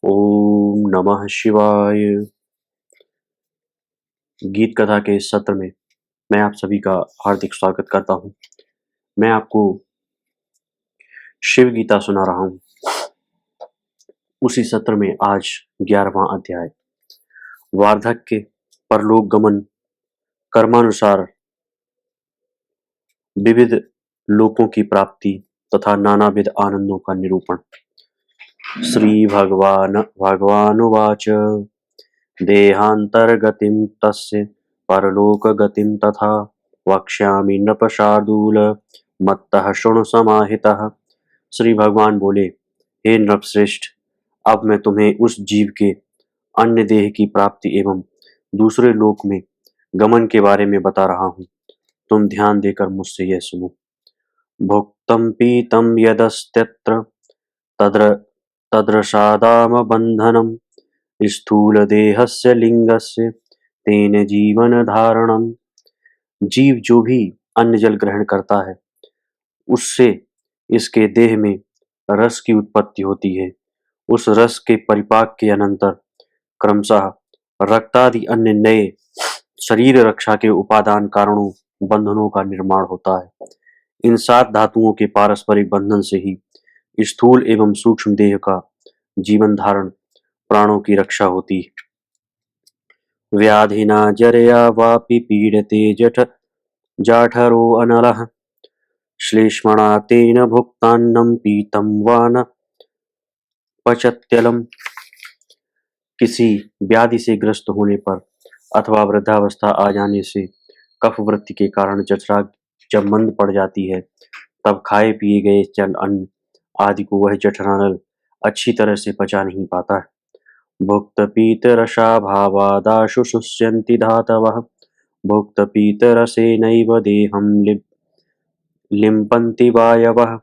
ओम नमः शिवाय। गीत कथा के इस सत्र में मैं आप सभी का हार्दिक स्वागत करता हूँ। मैं आपको शिव गीता सुना रहा हूँ। उसी सत्र में आज 11वां अध्याय वार्धक्य, परलोक गमन, कर्मानुसार विविध लोकों की प्राप्ति तथा नानाविध आनंदों का निरूपण। श्री भगवानुवाच देहान्तर्गतिं तस्य परलोकगतिं तथा वक्ष्यामि नृपशार्दूल मत्तः शृणु समाहितः। श्री भगवान बोले, हे नृपश्रेष्ठ, अब मैं तुम्हें उस जीव के अन्य देह की प्राप्ति एवं दूसरे लोक में गमन के बारे में बता रहा हूँ। तुम ध्यान देकर मुझसे यह सुनो। भुक्तं पीतं यदस्त्यत्र तद्र तदृशादाम बंधनम स्थूलदेहस्य लिंगस्य तेन जीवन धारणम। जीव जो भी अन्न जल ग्रहण करता है उससे इसके देह में रस की उत्पत्ति होती है। उस रस के परिपाक के अनंतर क्रमशः रक्तादि अन्य नए शरीर रक्षा के उपादान कारणों बंधनों का निर्माण होता है। इन 7 धातुओं के पारस्परिक बंधन से ही स्थूल एवं सूक्ष्म देह का जीवन धारण प्राणों की रक्षा होती है। व्याधिना जरया वापि पीडते जाठरो अनलः श्लेष्मणा तेन भुक्तान्नं पीतं वा न पचत्यलम। किसी व्याधि से ग्रस्त होने पर अथवा वृद्धावस्था आ जाने से कफ वृत्ति के कारण जठरा जब मंद पड़ जाती है तब खाए पिए गए जल अन्न आदि को वह जठरानल अच्छी तरह से पचा नहीं पाता है। भुक्त पीत रसाभावादाशु शुष्यन्ति धातवः भुक्त पीत रसेनैव देहं लिम्पन्ति वायवः।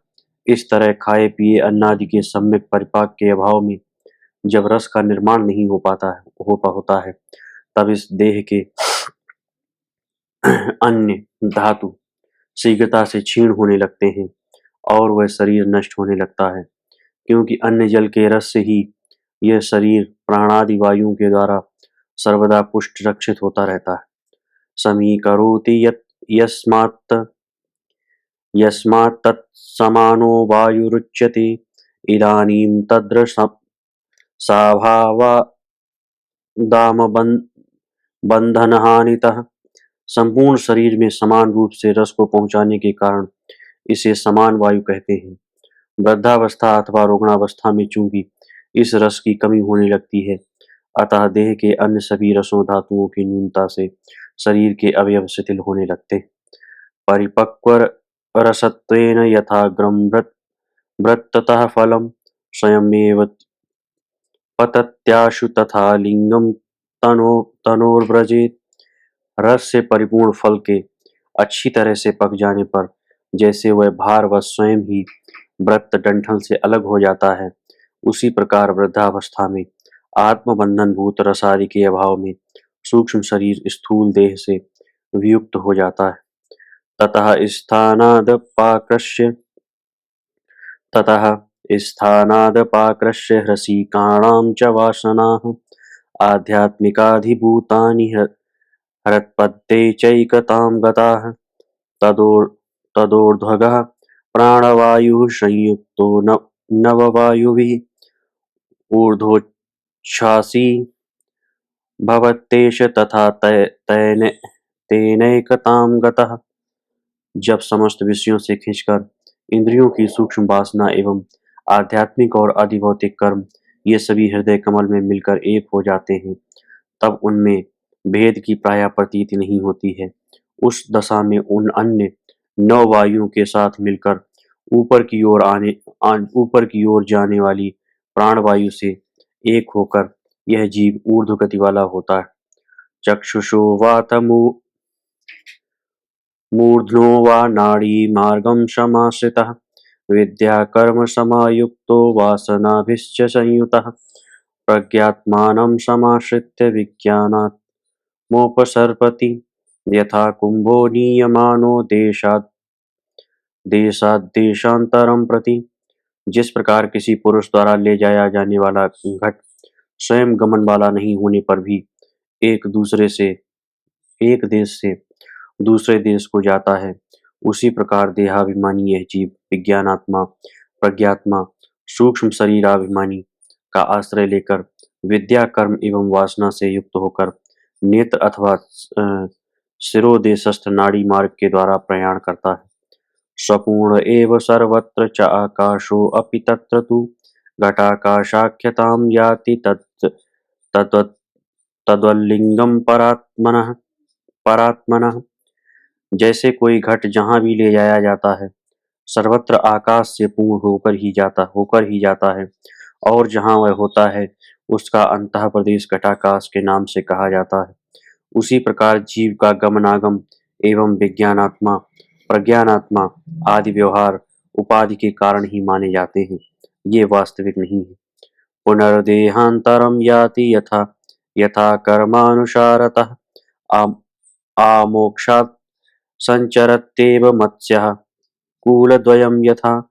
इस तरह खाए पिए अन्नादि के सम्यक परिपाक के अभाव में जब रस का निर्माण नहीं होता है तब इस देह के अन्य धातु शीघ्रता से क्षीण होने लगते हैं और वह शरीर नष्ट होने लगता है, क्योंकि अन्न जल के रस से ही यह शरीर प्राणादि वायुओं के द्वारा सर्वदा पुष्ट रक्षित होता रहता है। समीकरोति यस्मात् तत्समानो वायुरुच्यते इदानीं तद्रसाभावादाम बंधनहानितः। संपूर्ण शरीर में समान रूप से रस को पहुंचाने के कारण इसे समान वायु कहते हैं। वृद्धावस्था अथवा रोगणावस्था में चूंकि इस रस की कमी होने लगती है, अतः देह के अन्य सभी रसों धातुओं की न्यूनता से शरीर के अवयव शिथिल होने लगते। परिपक्व रसत्वेन यथाग्रं वृत्ततः फलं स्वयमेव पतत्याशु तथा लिंगम तनोर्व्रजेत। रस से परिपूर्ण फल के अच्छी तरह से पक जाने पर जैसे वह भार व स्वयं ही व्रत डंठल से अलग हो जाता है, उसी प्रकार वृद्धावस्था में आत्मबंधन भूत रसादि के अभाव में सूक्ष्म शरीर स्थूल देह से वियुक्त हो जाता है। ततः स्थानादपाकृष्य ह्रसिकाणां च वासनाः आध्यात्मिकाधिभूतानि हृत्पद्ये चैकतां गताः। तदोर्ध्वगः प्राणवायुः संयुक्तो नववायुभिः ऊर्ध्वोच्छ्वासी भवत्येष तथा तेनैकतां गतः। जब समस्त विषयों से खींचकर इंद्रियों की सूक्ष्म वासना एवं आध्यात्मिक और अधिभौतिक कर्म ये सभी हृदय कमल में मिलकर एक हो जाते हैं, तब उनमें भेद की प्राय प्रतीति नहीं होती है। उस दशा में उन अन्य 9 वायुओं के साथ मिलकर ऊपर की ओर जाने वाली प्राणवायु से एक होकर यह जीव ऊर्ध्व गति वाला होता है। चक्षुषो मूर्ध्नो वा नाड़ी मार्गं समाश्रितः विद्या कर्म समायुक्तो वासनाभिश्च संयुतः प्रज्ञात्मानं समाश्रित्य विज्ञानात्मोपसर्पति यथा कुंभो नीयमानो देशादेशांतरं प्रति। जिस प्रकार किसी पुरुष द्वारा ले जाया जाने वाला घट स्वयं गमन वाला नहीं होने पर भी एक एक देश से दूसरे देश को जाता है, उसी प्रकार देहाभिमानी यह जीव विज्ञानात्मा, प्रज्ञात्मा, सूक्ष्म शरीराभिमानी का आश्रय लेकर विद्या, कर्म एवं वासना से युक्त होकर नेत्र अथवा शिरोदेशस्थ नाड़ी मार्ग के द्वारा प्रयाण करता है। स्वपूर्ण एव सर्वत्र च आकाशो अपि तत्र तु घटाकाशाख्यतां याति तद्वत् तद्वल्लिंगम परात्मनः। जैसे कोई घट जहाँ भी ले जाया जाता है, सर्वत्र आकाश से पूर्ण होकर ही जाता है, और जहाँ वह होता है उसका अंतः प्रदेश घटाकाश के नाम से कहा जाता है। उसी प्रकार जीव का गमनागम एवं विज्ञानात्मा, प्रज्ञानात्मा आदि व्यवहार उपाधि के कारण ही माने जाते हैं, ये वास्तविक नहीं है। पुनर्देहांतरम याति यथा यथा कर्मानुसारतः आमोक्षात् संचरत्येव मत्स्यः कूलद्वयं यथा।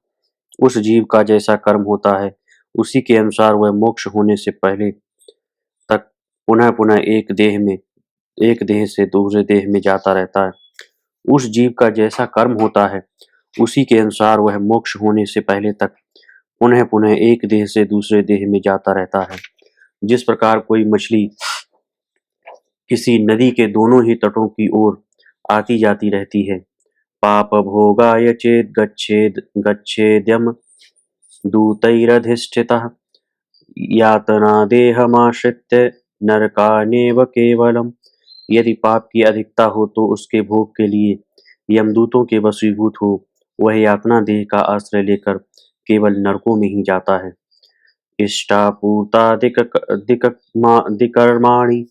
उस जीव का जैसा कर्म होता है, उसी के अनुसार वह मोक्ष होने से पहले तक पुनः पुनः एक देह से दूसरे देह में जाता रहता है। उस जीव का जैसा कर्म होता है, उसी के अनुसार वह मोक्ष होने से पहले तक पुनः पुनः एक देह से दूसरे देह में जाता रहता है। जिस प्रकार कोई मछली किसी नदी के दोनों ही तटों की ओर आती जाती रहती है, पाप भोगाय चेद गच्छेद्यम दूतैरधिष्ठितः यातना देहमाश्रित्य नरकानेव केवलम। यदि पाप की अधिकता हो तो उसके भोग के लिए यमदूतों के वशीभूत हो वह यातना देह का आश्रय लेकर केवल नरकों में ही जाता है। इष्टापूर्तादिकर्माणि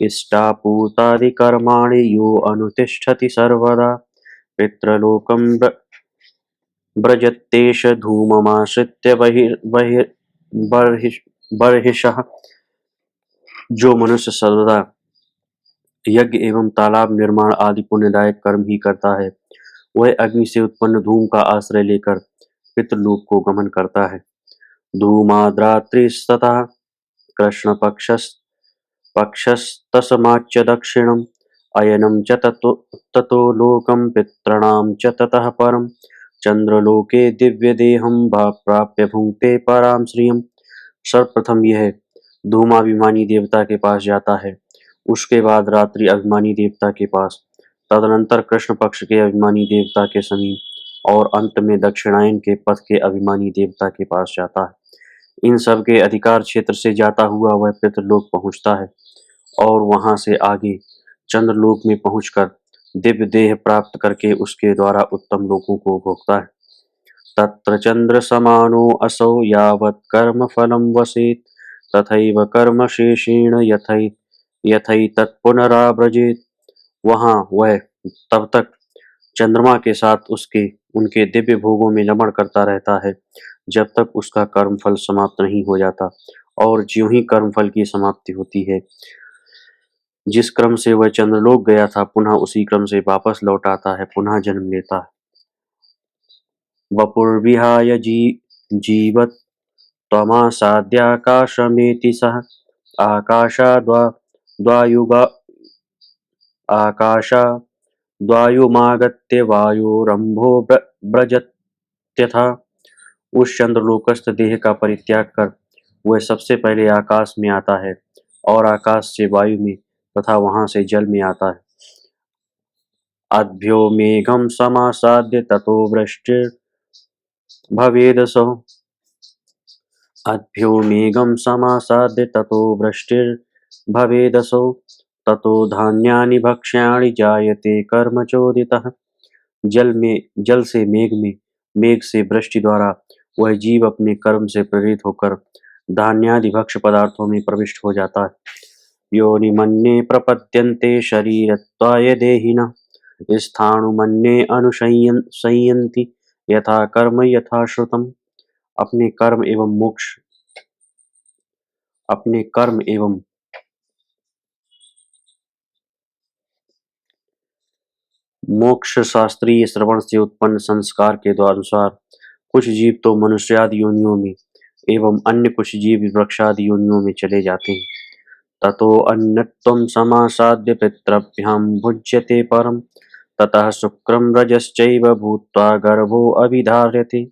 इष्टापूर्तादिकर्माणि यो अनुतिष्ठति सर्वदा पितृलोकं व्रजत्येष धूममाश्रित्य बर्हिषः। जो मनुष्य सर्वदा यज्ञ एवं तालाब निर्माण आदि पुण्यदायक कर्म ही करता है, वह अग्नि से उत्पन्न धूम का आश्रय लेकर पितृलोक को गमन करता है। धूमाद्रात्रिस्तथा कृष्ण पक्षस्तस्माच्च दक्षिणम् अयनं च ततो लोकं पितॄणां च ततः परम् चंद्रलोके दिव्यदेहं प्राप्य भुंक्ते परां श्रियम्। सर्वप्रथम यह धूमाभिमानी देवता के पास जाता है, उसके बाद रात्रि अभिमानी देवता के पास, तदनंतर कृष्ण पक्ष के अभिमानी देवता के समीप और अंत में दक्षिणायन के पथ के अभिमानी देवता के पास जाता है। इन सब के अधिकार क्षेत्र से जाता हुआ वह पितृलोक पहुँचता है और वहां से आगे चंद्रलोक में पहुंचकर दिव्य देह प्राप्त करके उसके द्वारा उत्तम लोकों को भोगता है। तत्र चंद्र समानो असौ यावत् कर्म फलं वसेत् तथैव कर्म शेषेण यथैतत् पुनराव्रजेत्। वहां वह तब तक चंद्रमा के साथ उनके दिव्य भोगों में रमण करता रहता है जब तक उसका कर्मफल समाप्त नहीं हो जाता, और ज्यों ही कर्मफल की समाप्ति होती है, जिस क्रम से वह चंद्रलोक गया था पुनः उसी क्रम से वापस लौट आता है, पुनः जन्म लेता है। वपुर्विहाय जीवत् त्वमासाद्याकाशमेति सः आकाशाद्वायुगा आकाशाद्वायुमागत्य वायोरम्भो व्रजत्यथा। उस चंद्रलोकस्थ देह का परित्याग कर वह सबसे पहले आकाश में आता है और आकाश से वायु में तथा वहां से जल में आता है। अद्भ्यो मेघं समासाद्य ततो वृष्टिर्भवेदसौ अद्भ्यो मेघं समासाद्य ततो वृष्टिर्भवेदसौ ततो धान्यानि भक्ष्याणि जायते कर्म चोदितः। जल से मेघ से वृष्टि द्वारा वह जीव अपने कर्म से प्रेरित होकर धान्यादि भक्ष्य पदार्थों में प्रविष्ट हो जाता है। योनिमन्ये प्रपद्यन्ते शरीरत्वाय देहिनः स्थाणुमन्ये अनुशयन्ति यथा कर्म यथा श्रुतम्। अपने कर्म एवं मोक्ष शास्त्रीय श्रवण से उत्पन्न संस्कार के अनुसार कुछ जीव तो मनुष्यादि योनियों में एवं अन्य कुछ जीव वृक्षादि योनियों में चले जाते हैं। ततो अन्यत्वं समासाद्य पितृभ्यां भुज्यते परम ततः शुक्रम रजश्चैव भूत्वा गर्भो अभिधार्यते।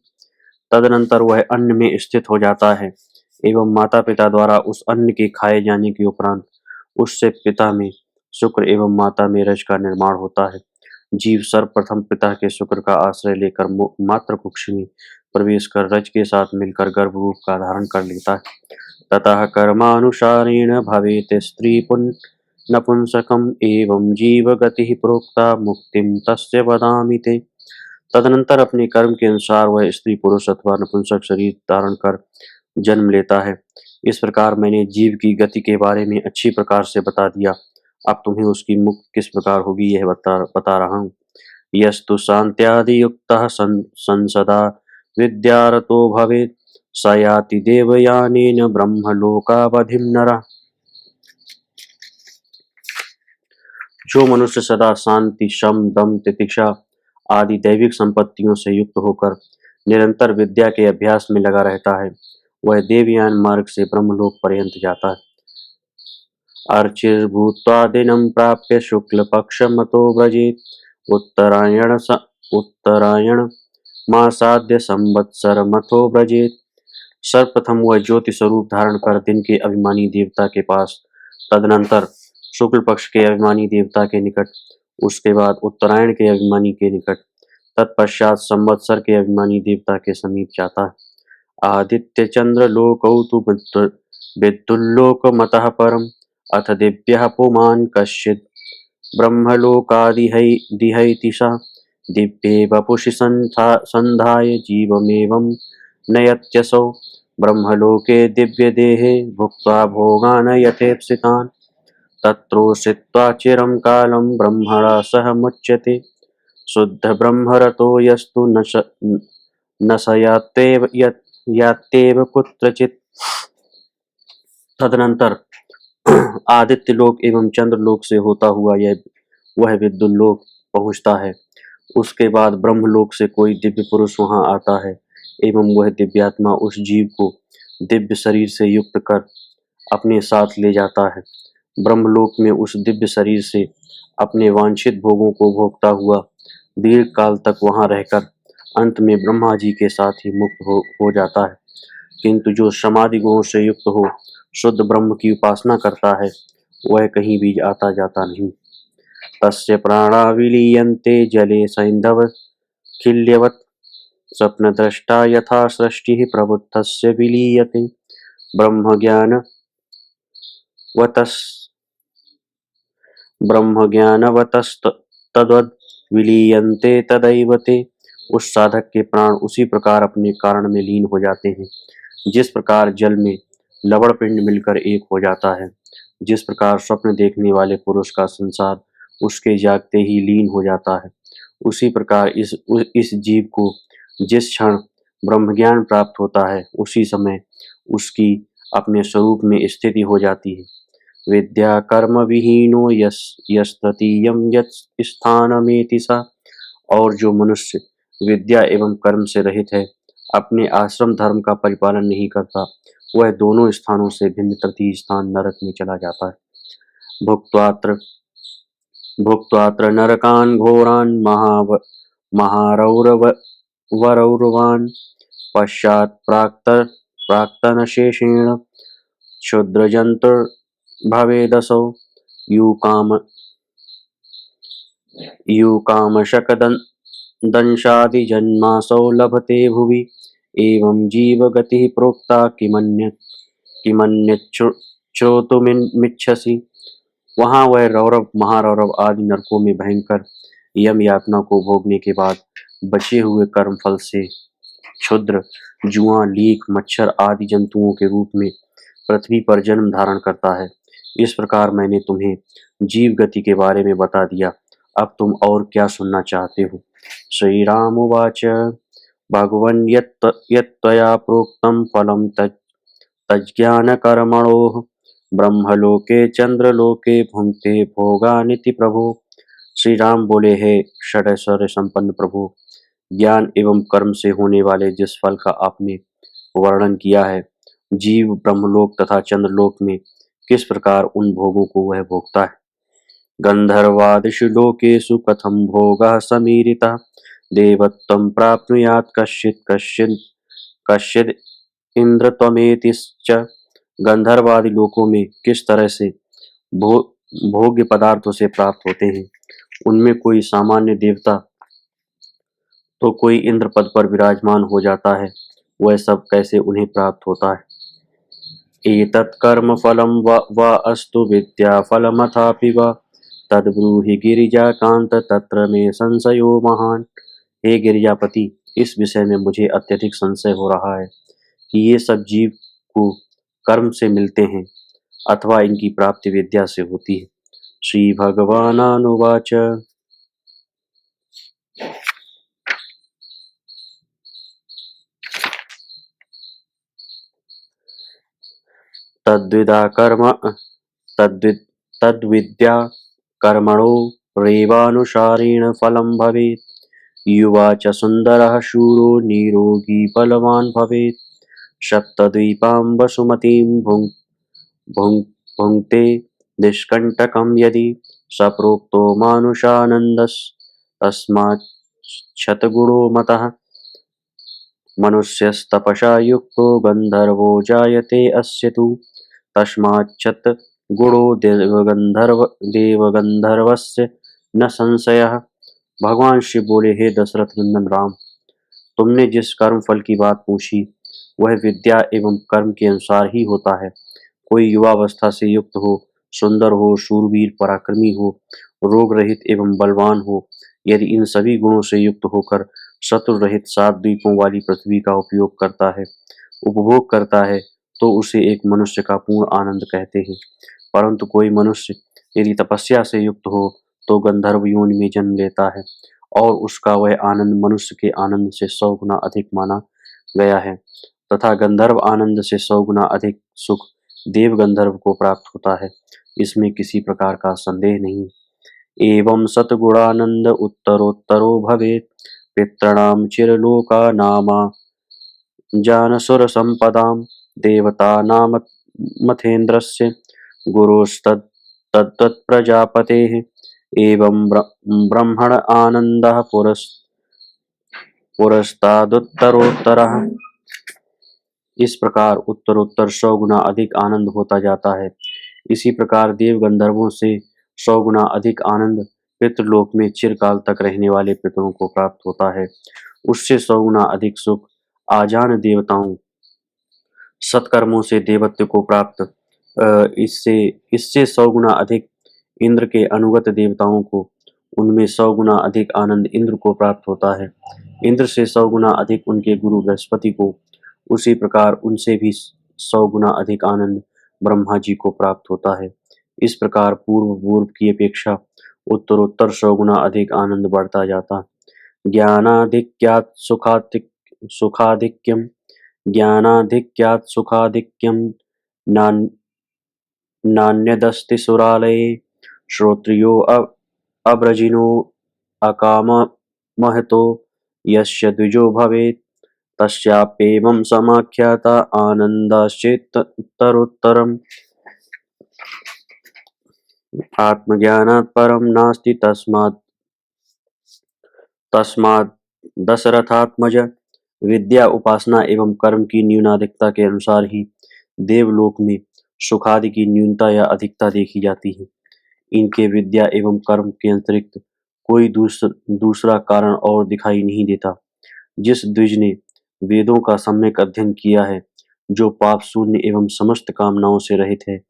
तदनंतर वह अन्न में स्थित हो जाता है एवं माता पिता द्वारा उस अन्न के खाए जाने के उपरांत उससे पिता में शुक्र एवं माता में रज का निर्माण होता है। जीव सर्वप्रथम पिता के शुक्र का आश्रय लेकर मातृ कुक्ष में प्रवेश कर रज के साथ मिलकर गर्भ रूप का धारण कर लेता है। ततः कर्मानुसारेण भवेत् स्त्री नपुंसकम् एवं जीव गति प्रोक्ता मुक्तिम तस्य वदामि ते। तदनंतर अपने कर्म के अनुसार वह स्त्री पुरुष अथवा नपुंसक शरीर धारण कर जन्म लेता है। इस प्रकार मैंने जीव की गति के बारे में अच्छी प्रकार से बता दिया। अब तुम्हें उसकी मुक्ति किस प्रकार होगी यह बता रहा हूँ। यस्तु शांत्यादि युक्तः संसदा विद्यारतो भवेत् स याति देवयानेन ब्रह्मलोकावधिं नरः। जो मनुष्य सदा शांति शम दम तितिक्षा आदि दैविक संपत्तियों से युक्त होकर निरंतर विद्या के अभ्यास में लगा रहता है वह देवयान मार्ग से ब्रह्मलोक पर्यंत जाता है। अर्चिर्भूत्वा दिनं प्राप्य शुक्ल पक्ष मतो व्रजेत् उत्तरायण मासाद्य संवत्सर मथो व्रजेत्। सर्वप्रथम वह ज्योति स्वरूप धारण कर दिन के अभिमानी देवता के पास, तदनंतर शुक्ल पक्ष के अभिमानी देवता के निकट, उसके बाद उत्तरायण के अभिमानी के निकट, तत्पश्चात संवत्सर के अभिमानी देवता के समीप जाता है। आदित्य चंद्र लोकौ तु विद्युल्लोकमतः परम अथ दिव्यः पुमान् कश्चित् ब्रह्मलोकादिहैति सा दिव्ये वपुषि संधाय जीवमेवं नयत्यसौ ब्रह्मलोके दिव्यदेहे भुक्त्वा भोगान् यथेप्सितान् तत्रोषित्वा चिरं कालं ब्रह्मणा सह मुच्यते। शुद्ध ब्रह्मरतो यस्तु न स यात्येव कुत्रचित्। तदनंतर आदित्य लोक एवं चंद्र लोक से होता हुआ वह विद्युल्लोक पहुँचता है। उसके बाद ब्रह्मलोक से कोई दिव्य पुरुष वहां आता है एवं वह दिव्यात्मा उस जीव को दिव्य शरीर से युक्त कर अपने साथ ले जाता है। ब्रह्मलोक में उस दिव्य शरीर से अपने वांछित भोगों को भोगता हुआ दीर्घ काल तक वहां रहकर अंत में ब्रह्मा जी के साथ ही मुक्त हो जाता है। किंतु जो समाधि गुणों से युक्त हो शुद्ध ब्रह्म की उपासना करता है वह कहीं भी आता जाता नहीं। तस्य प्राणा विलीयन्ते जले सैन्धव खिल्यवत् स्वप्नद्रष्टा यथा सृष्टिः प्रबुद्धस्य विलीयते ब्रह्मज्ञानवतस्तद्वद् विलीयन्ते तदैव ते। उस साधक के प्राण उसी प्रकार अपने कारण में लीन हो जाते हैं जिस प्रकार जल में लवण पिंड मिलकर एक हो जाता है। जिस प्रकार स्वप्न देखने वाले पुरुष का संसार उसके जागते ही लीन हो जाता है, उसी प्रकार इस जीव को जिस क्षण ब्रह्मज्ञान प्राप्त होता है उसी समय उसकी अपने स्वरूप में स्थिति हो जाती है। विद्या कर्म विहीनो यस्तृतीयं यत् स्थानमेति सा। और जो मनुष्य विद्या एवं कर्म से रहित है, अपने आश्रम धर्म का परिपालन नहीं करता, वह दोनों स्थानों से भिन्न तृतीय स्थान नरक में चला जाता है। भुक्त्वात्र नरकान् घोरान् महारौरवान् पश्चात् प्राक्तनशेषेण क्षुद्रजन्तुर्भवेदसौ यूकामशकदंशादिजन्मासौ लभते भुवि। एवं जीवगतिः प्रोक्ता किमन्यच्छ्रोतुमिच्छसि। वहां वह रौरव महारौरव आदि नरकों में भयंकर यम यातना को भोगने के बाद बचे हुए कर्म फल से क्षुद्र जुआ लीक मच्छर आदि जंतुओं के रूप में पृथ्वी पर जन्म धारण करता है। इस प्रकार मैंने तुम्हें जीव गति के बारे में बता दिया। अब तुम और क्या सुनना चाहते हो। श्री राम उवाच भगवन् यत्त्वया प्रोक्तं फलं तज्ज्ञानकर्मणोः ब्रह्मलोके चंद्रलोके भुंक्ते भोगानिति प्रभु। श्री राम बोले, हे षडैश्वर्य संपन्न प्रभु, ज्ञान एवं कर्म से होने वाले जिस फल का आपने वर्णन किया है। जीव ब्रह्मलोक तथा चंद्रलोक में किस प्रकार उन भोगों को वह भोगता है। गंधर्वादिषु लोकेषु कथं भोगः समीरितः देवत्वं प्राप्नुयात् कश्चित् कश्चित् कश्चिद् इंद्रत्वमेतिश्च। गंधर्वादि लोकों में किस तरह से भो, भोग्य पदार्थों से प्राप्त होते हैं। उनमें कोई सामान्य देवता तो कोई इंद्र पद पर विराजमान हो जाता है, वह सब कैसे उन्हें प्राप्त होता है। एतत् कर्म फलं वा अस्तु विद्या फलमथापि वा तद्ब्रूहि गिरिजाकांत तत्र में संशयो महान। हे गिरिजापति, इस विषय में मुझे अत्यधिक संशय हो रहा है कि ये सब जीव को कर्म से मिलते हैं अथवा इनकी प्राप्ति विद्या से होती है। श्री भगवानुवाच तद्विदा कर्म तद्विद्या कर्मणो रेवानुसारेण फलं भवेत्। युवा च सुन्दरः शूरो निरोगी बलवान् भवेत्। सप्तद्वीपां वसुमतीं भुङ्क्ते निष्कण्टकं यदि स प्रोक्तो मानुषानन्दस्तस्माच्छतगुणो मतः। मनुष्यस्तपसा युक्तो गन्धर्वो जायते अस्य तु तस्माच्छतगुणो देवगन्धर्वस्य न संशयः। भगवान शिव बोले, हे दशरथ नंदन राम, तुमने जिस कर्म फल की बात पूछी वह विद्या एवं कर्म के अनुसार ही होता है। कोई युवावस्था से युक्त हो, सुंदर हो, शूरवीर पराक्रमी हो, रोग रहित एवं बलवान हो, यदि इन सभी गुणों से युक्त होकर शत्रु रहित 7 द्वीपों वाली पृथ्वी का उपभोग करता है तो उसे एक मनुष्य का पूर्ण आनंद कहते हैं। परंतु कोई मनुष्य यदि तपस्या से युक्त हो तो गंधर्व योनि में जन्म लेता है और उसका वह आनंद मनुष्य के आनंद से 100 गुना अधिक माना गया है तथा गंधर्व आनंद से 100 गुना अधिक सुख देव गंधर्व को प्राप्त होता है। इसमें किसी प्रकार का संदेह नहीं। एवं सतगुणानंद उत्तरोत्तरो भवेत् पितॄणां चिरलोकानामा जानसुरसम्पदां देवतानामथेन्द्रस्य गुरोस्तत्तत्प्रजापतेः। एवं ब्रह्मण आनन्दः पुरस्तादुत्तरोत्तरः। इस प्रकार उत्तरोत्तर 100 गुना अधिक आनंद होता जाता है। इसी प्रकार देव गंधर्वों से 100 गुना अधिक आनंद पितृलोक में चिरकाल तक रहने वाले पितरों को प्राप्त होता है। उससे 100 गुना अधिक सुख आजान देवताओं सत्कर्मों से देवत्व को प्राप्त इससे इससे 100 गुना अधिक इंद्र के अनुगत देवताओं को उनमें 100 गुना अधिक आनंद इंद्र को प्राप्त होता है। इंद्र से 100 गुना अधिक उनके गुरु बृहस्पति को, उसी प्रकार उनसे भी 100 गुना अधिक आनंद ब्रह्मा जी को प्राप्त होता है। इस प्रकार पूर्व की अपेक्षा उत्तरोत्तर 100 गुना अधिक आनंद बढ़ता जाता। ज्ञानाधिक्यात् सुखाधिक्यम ज्ञानाधिक्यात् सुखाधिक्यम नान्यदस्ति सुरालये श्रोत्रियो अब्रजिनो अकाममहतो यस्य द्विजो भवेत् तस्याप्येवं समाख्याता आनन्दाश्चेत्तरोत्तरम्। आत्मज्ञानात् परं नास्ति तस्मात् दशरथात्मज। विद्या, उपासना एवं कर्म की न्यूनाधिकता के अनुसार ही देवलोक में सुखादि की न्यूनता या अधिकता देखी जाती है। इनके विद्या एवं कर्म के अतिरिक्त कोई दूसरा कारण और दिखाई नहीं देता। जिस द्विज ने वेदों का सम्यक अध्ययन किया है, जो पाप शून्य एवं समस्त कामनाओं से रहित है,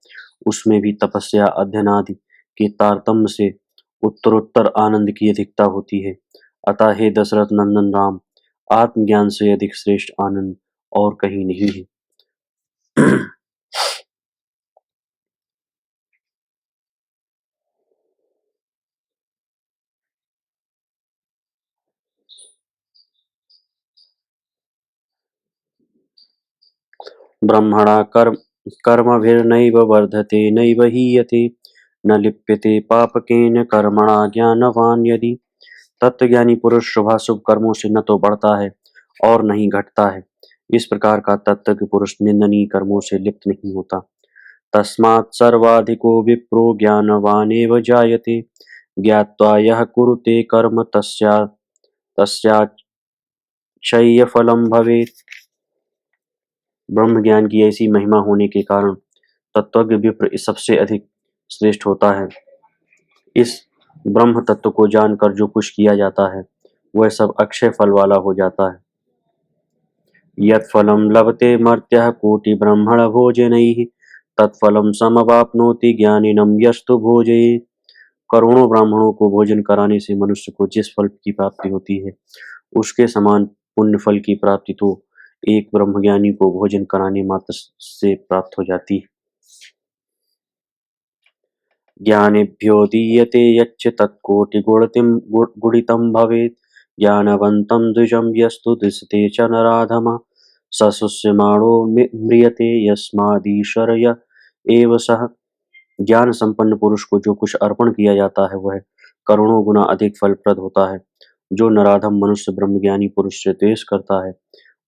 उसमें भी तपस्या अध्ययन आदि के तारतम्य से उत्तरोत्तर आनंद की अधिकता होती है। अतः हे दशरथ नंदन राम, आत्मज्ञान से अधिक श्रेष्ठ आनंद और कहीं नहीं है। ब्रह्मणा कर्मभिर्नैव वर्धते नैव हीयते न लिप्यते पापकेन कर्मणा ज्ञानवान यदि। तत्वज्ञानी पुरुष शुभाशुभ कर्मों से न तो बढ़ता है और न ही घटता है। इस प्रकार का तत्त्व पुरुष निंदनीय कर्मों से लिप्त नहीं होता। तस्मात् सर्वाधिको विप्रो ज्ञानवानेव जायते, ज्ञात्वा यः कुरुते कर्म तस्याक्षय्य फलं भवेत्। ब्रह्म ज्ञान की ऐसी महिमा होने के कारण तत्वज्ञ विप्र सबसे अधिक श्रेष्ठ होता है। इस ब्रह्म तत्व को जानकर जो कुछ किया जाता है वह सब अक्षय फल वाला हो जाता है। यत्फलं लभते मर्त्यः कोटिब्रह्मण भोजनैः, तत्फलं समवाप्नोति ज्ञानिनं यस्तु भोजयेत्। करोड़ों ब्राह्मणों को भोजन कराने से मनुष्य को जिस फल की प्राप्ति होती है उसके समान पुण्य फल की प्राप्ति तो एक ब्रह्मज्ञानी को भोजन कराने मात्र से प्राप्त हो जाती है। ज्ञानिभ्यो दीयते यच्च तत्कोटिगुणितं भवेत्, ज्ञानवन्तं द्विजं यस्तु दृशते च नराधमः, स शुष्यमाणो म्रियते यस्मादीश्वर एव सः। ज्ञान संपन्न पुरुष को जो कुछ अर्पण किया जाता है वह करोड़ों गुना अधिक फलप्रद होता है। जो नराधम मनुष्य ब्रह्मज्ञानी पुरुष से द्वेष करता है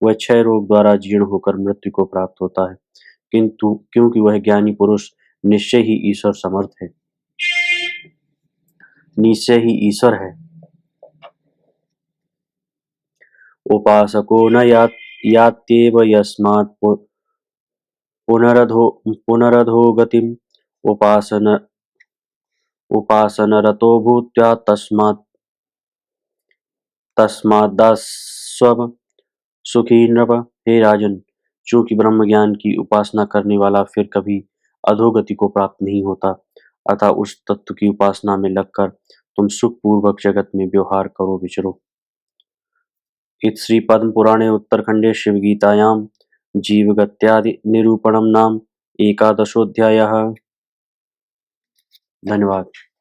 वह क्षय रोग द्वारा जीर्ण होकर मृत्यु को प्राप्त होता है, किंतु क्योंकि वह ज्ञानी पुरुष निश्चय ही ईश्वर समर्थ है, निश्चय ही ईश्वर है। उपासको न यात्येव यस्मात् पुनरधो गतिम्, उपासनरतो भूत्या तस्माद्दास्व सुखी नृप। हे राजन, चूंकि ब्रह्म ज्ञान की उपासना करने वाला फिर कभी अधोगति को प्राप्त नहीं होता, अतः उस तत्व की उपासना में लगकर तुम सुख पूर्वक जगत में व्यवहार करो विचरो। इत श्री पद्म पुराणे उत्तरखंडे शिव गीतायां जीवगत्यादि निरूपणम नाम एकादशोऽध्यायः। धन्यवाद।